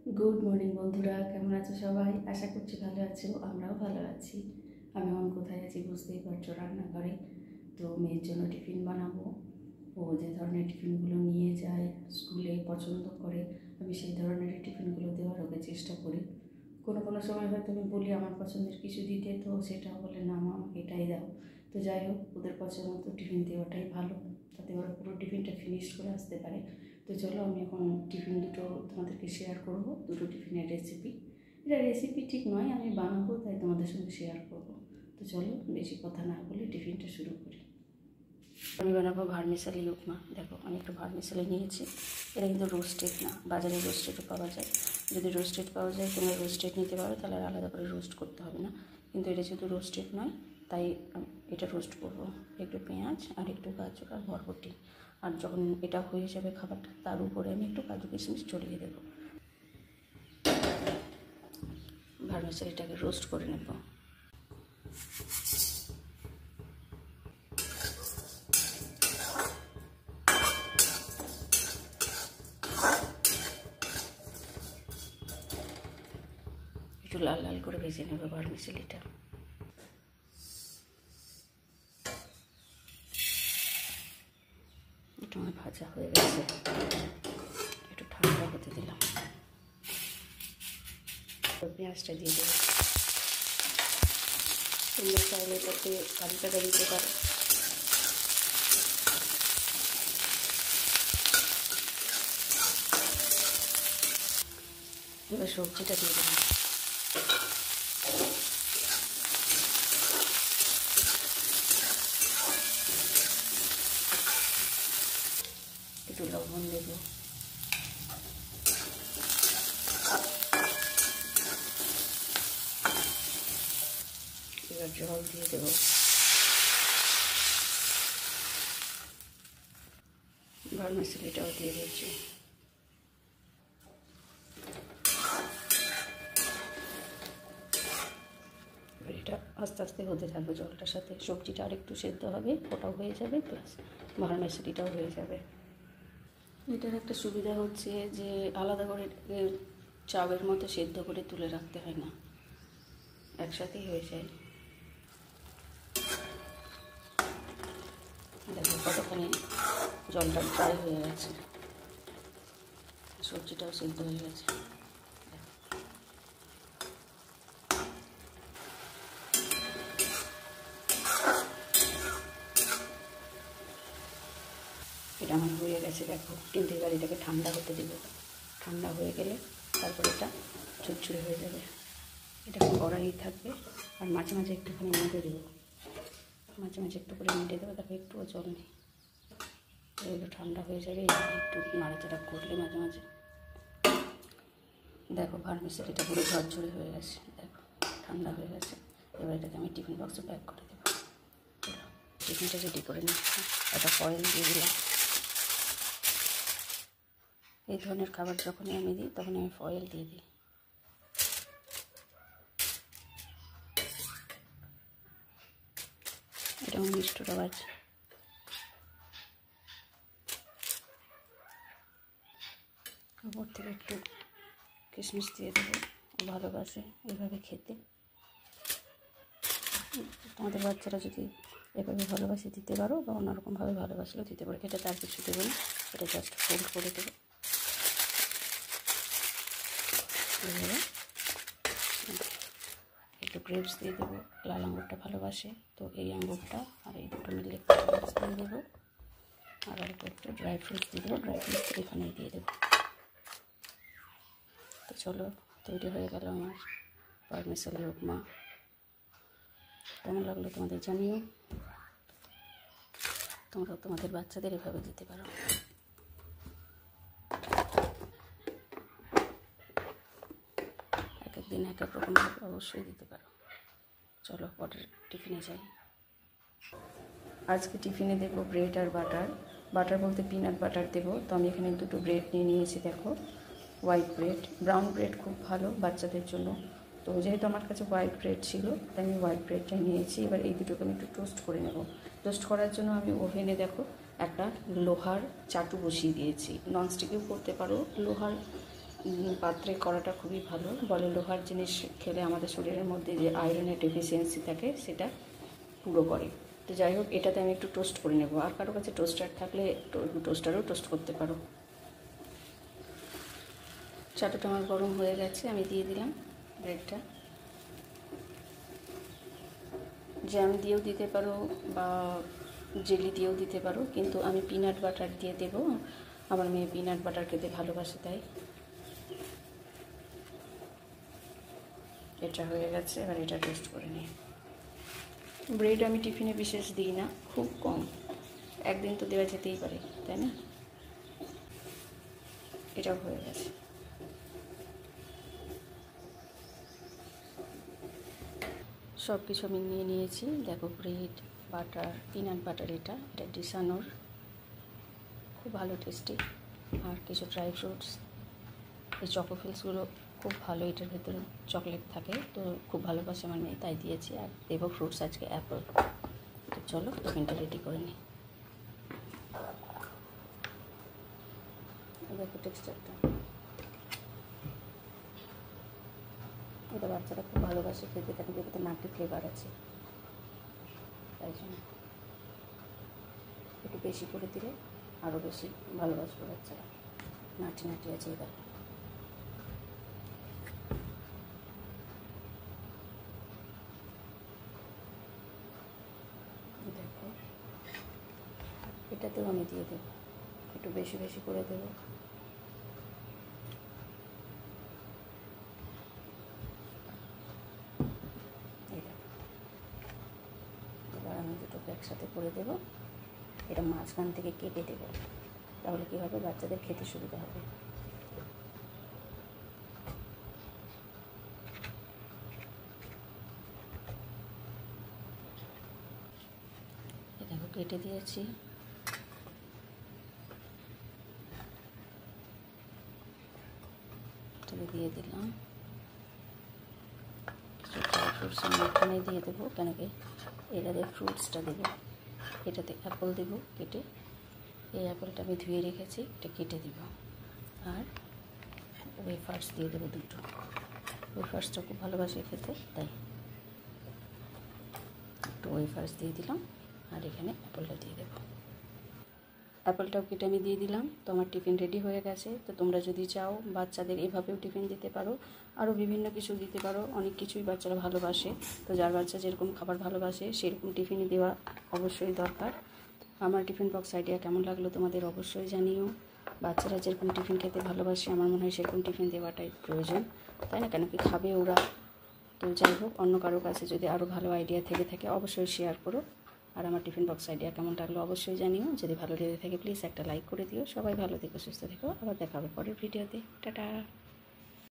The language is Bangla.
গুড মর্নিং বন্ধুরা, কেমন আছো সবাই? আশা করছি ভালো আছো, আমরাও ভালো আছি। আমি এখন কোথায় আছি বুঝতেই পারছো, রান্নাঘরে। তো মেয়ের জন্য টিফিন বানাবো। ও যে ধরনের টিফিনগুলো নিয়ে যায় স্কুলে পছন্দ করে, আমি সেই ধরনের টিফিনগুলো দেওয়ার ওকে চেষ্টা করি। কোনো কোনো সময় হয়তো আমি বলি আমার পছন্দের কিছু দিতে, তো সেটাও বলে না মা আমাকে এটাই দাও। তো যাই হোক, ওদের পছন্দ মতো টিফিন দেওয়াটাই ভালো, তাতে ওরা পুরো টিফিনটা ফিনিশ করে আসতে পারে। তো চলো, আমি এখন টিফিন দুটো তোমাদেরকে শেয়ার করব, দুটো টিফিনের রেসিপি। এটা রেসিপি ঠিক নয়, আমি বানাবো তাই তোমাদের সঙ্গে শেয়ার করব। তো চলো, বেশি কথা না বলে টিফিনটা শুরু করি। আমি বানাবো ভার্মিসেলি উপমা। দেখো, আমি একটু ভার্মিসেলি নিয়েছি। এটা কিন্তু রোস্টেড না, বাজারে রোস্টেডও পাওয়া যায়। যদি রোস্টেড পাওয়া যায় তোমরা রোস্টেড নিতে পারো, তাহলে আর আলাদা করে রোস্ট করতে হবে না। কিন্তু এটা যেহেতু রোস্টেড নয়, তাই এটা রোস্ট করবো। একটু পেঁয়াজ আর একটু গাজর আর বরবটি। আর যখন এটা হয়ে যাবে খাবারটা, তার উপরে আমি একটু কাজু কিশমিশ ছড়িয়ে দেবো। ভার্মিসেলিটাকে রোস্ট করে নেব। একটু লাল লাল করে ভেজে নেব ভার্মিসেলিটা। একটু আমার ভাজা হয়ে গেছে, একটু ঠান্ডা হতে দিলাম। পেঁয়াজটা দিয়ে দেবো। তোমরা চাইলে এটাতে কারি পাতা দিতে পারো। এবার সবজিটা দিয়ে দেবো। একটু লবণ দেবো। এবার জল দিয়ে দেবো। ভার্মিসেলিটাও দিয়ে দিচ্ছি। এটা আস্তে আস্তে হতে থাকবে জলটার সাথে। সবজিটা আরেকটু সেদ্ধ হবে, ওটাও হয়ে যাবে, প্লাস ভার্মিসেলিটাও হয়ে যাবে। এটার একটা সুবিধা হচ্ছে যে আলাদা করে চাউয়ের মতো সেদ্ধ করে তুলে রাখতে হয় না, একসাথেই হয়ে যায়। দেখো কতখানি জলটা ড্রাই হয়ে গেছে, সবজিটাও সেদ্ধ হয়ে গেছে। এটা আমার হয়ে গেছে দেখো, কিন্তু এবার এটাকে ঠান্ডা হতে দেবো। ঠান্ডা হয়ে গেলে তারপর এটা ঝুরঝুরে হয়ে যাবে। এটা কড়াই থাকবে, আর মাঝে মাঝে একটুখানি নেড়ে দেবো। মাঝে মাঝে একটু করে নেড়ে দেবো, তারপর একটুও জল নেই। এগুলো ঠান্ডা হয়ে যাবে, একটু নাড়াচাড়া করলে মাঝে মাঝে। দেখো ভার্মিসেলিটা পুরো ঝরঝরে হয়ে গেছে, দেখো ঠান্ডা হয়ে গেছে। এবার এটাকে আমি টিফিন বক্সে প্যাক করে দেবো। টিফিনটা রেডি করে নিচ্ছি। একটা ফয়েল দিয়ে দিলাম। এই ধরনের খাবার যখনই আমি দিই তখন আমি ফয়েল দিয়ে দিই। এটা 19টা বাজে। উপর থেকে একটু কিশমিশ দিয়ে দেবো, ভালোবাসে এভাবে খেতে। তোমাদের বাচ্চারা যদি এভাবে ভালোবাসে দিতে পারো, বা অন্যরকমভাবে ভালোবাসলেও দিতে পারো। এটা তার কিছু দেবো না, এটা জাস্ট ফোল্ড করে দেবো। এভাবে একটু গ্রেপস দিয়ে দেবো, লাল আঙুরটা ভালোবাসে তো এই আঙুরটা আর এই দুটো মিলে একটু গ্রেপস দিয়ে দেবো। আর অল্প একটু ড্রাই ফ্রুটস দিয়ে দেবো, ড্রাই ফ্রুটস এখানেই দিয়ে দেবো। তো চলো, তৈরি হয়ে গেল আমার ভার্মিসেলি উপমা। কেমন লাগলো তোমাদের জানিও। তোমরা তোমাদের বাচ্চাদের এভাবে দিতে পারো। এক এক দিন এক এক রকমভাবে অবশ্যই দিতে পারো। চলো পরের টিফিনে যাই। আজকে টিফিনে দেবো ব্রেড আর বাটার। বাটার বলতে পিনাট বাটার দেবো। তো আমি এখানে দুটো ব্রেড নিয়ে নিয়েছি। দেখো, হোয়াইট ব্রেড। ব্রাউন ব্রেড খুব ভালো বাচ্চাদের জন্য, তো যেহেতু আমার কাছে হোয়াইট ব্রেড ছিল তাই আমি হোয়াইট ব্রেডটাই নিয়েছি। এবার এই দুটোকে আমি একটু টোস্ট করে নেব। টোস্ট করার জন্য আমি ওভেনে দেখো একটা লোহার চাটু বসিয়ে দিয়েছি। ননস্টিকেও করতে পারো, লোহার পাত্রে করাটা খুবই ভালো। বলে লোহার জিনিস খেলে আমাদের শরীরের মধ্যে যে আয়রনের ডেফিসিয়েন্সি থাকে সেটা পুরো করে। তো যাই হোক, এটাতে আমি একটু টোস্ট করে নেব। আর কারো কাছে টোস্টার থাকলে টোস্টারও টোস্ট করতে পারো। চাটাটা আমার গরম হয়ে গেছে, আমি দিয়ে দিলাম ব্রেডটা। জ্যাম দিয়েও দিতে পারো বা জেলি দিয়েও দিতে পারো, কিন্তু আমি পিনাট বাটার দিয়ে দেবো। আমার মেয়ে পিনাট বাটার খেতে ভালোবাসে, তাই। এটা হয়ে গেছে, এবার এটা টোস্ট করে নিই। ব্রেড আমি টিফিনে বিশেষ দিই না, খুব কম, একদিন তো দেওয়া যেতেই পারে, তাই না। এটাও হয়ে গেছে। সব কিছু আমি নিয়ে নিয়েছি। দেখো, ব্রেড, বাটার, পিনাট বাটার, এটা ডিসানোর, খুব ভালো টেস্টি। আর কিছু ড্রাই ফ্রুটস, এই চকোফিলসগুলো খুব ভালো, এটার ভেতরে চকলেট থাকে, তো খুব ভালোবাসে আমার মেয়ে, তাই দিয়েছি। আর দেবো ফ্রুটস আজকে অ্যাপল। তো চলো টিফিনটা রেডি করে নিই। দেখো টেক্সচারটা, এটা বাচ্চারা খুব ভালোবাসে খেতে, তার ভেতরে নাটি ফ্লেভার আছে, তাই জন্য একটু বেশি করে দিলে আরও বেশি ভালোবাসবে বাচ্চারা। নাটি নাটি আছে, এটা দেখো, এটাতেও আমি দিয়ে দেবো, একটু বেশি বেশি করে দেবো। এবার আমি দুটোকে একসাথে করে দেবো। এটা মাঝখান থেকে কেটে দেবো, তাহলে কী হবে, বাচ্চাদের খেতে সুবিধা হবে। দেখো কেটে দিয়েছি। এটাকে দিয়ে দিলাম, কিছু ড্রাই ফ্রুটস আমি এখানে দিয়ে দেবো, কেন কি এটাতে ফ্রুটসটা দেবো। এটাতে অ্যাপল দেবো কেটে, এই অ্যাপলটা আমি ধুয়ে রেখেছি, এটা কেটে দেব। আর ওয়েফার্স দিয়ে দেবো দুটো, ওয়েফার্সটা খুব ভালোবাসে খেতে, তাই একটু ওয়েফার্স দিয়ে দিলাম। আর এখানে অ্যাপলটা দিয়ে দেবো। অ্যাপলটাও কেটে আমি দিয়ে দিলাম। তো আমার টিফিন রেডি হয়ে গেছে। তো তোমরা যদি চাও বাচ্চাদের এভাবেও টিফিন দিতে পারো, আরও বিভিন্ন কিছু দিতে পারো, অনেক কিছুই বাচ্চারা ভালোবাসে। তো যার বাচ্চা যেরকম খাবার ভালোবাসে সেরকম টিফিনই দেওয়া অবশ্যই দরকার। আমার টিফিন বক্স আইডিয়া কেমন লাগলো তোমাদের অবশ্যই জানিও। বাচ্চারা যেরকম টিফিন খেতে ভালোবাসে, আমার মনে হয় সেরকম টিফিন দেওয়াটাই প্রয়োজন, তাই না, কেন কি খাবে ওরা। তো যাই হোক, অন্য কারো কাছে যদি আরও ভালো আইডিয়া থেকে থাকে অবশ্যই শেয়ার করো। আর আমার টিফিন বক্স আইডিয়া কেমন লাগলো অবশ্যই জানিও। যদি ভালো লেগে থাকে প্লিজ একটা লাইক করে দিও। সবাই ভালো থেকো, সুস্থ থেকো, আবার দেখা হবে পরের ভিডিওতে। টাটা।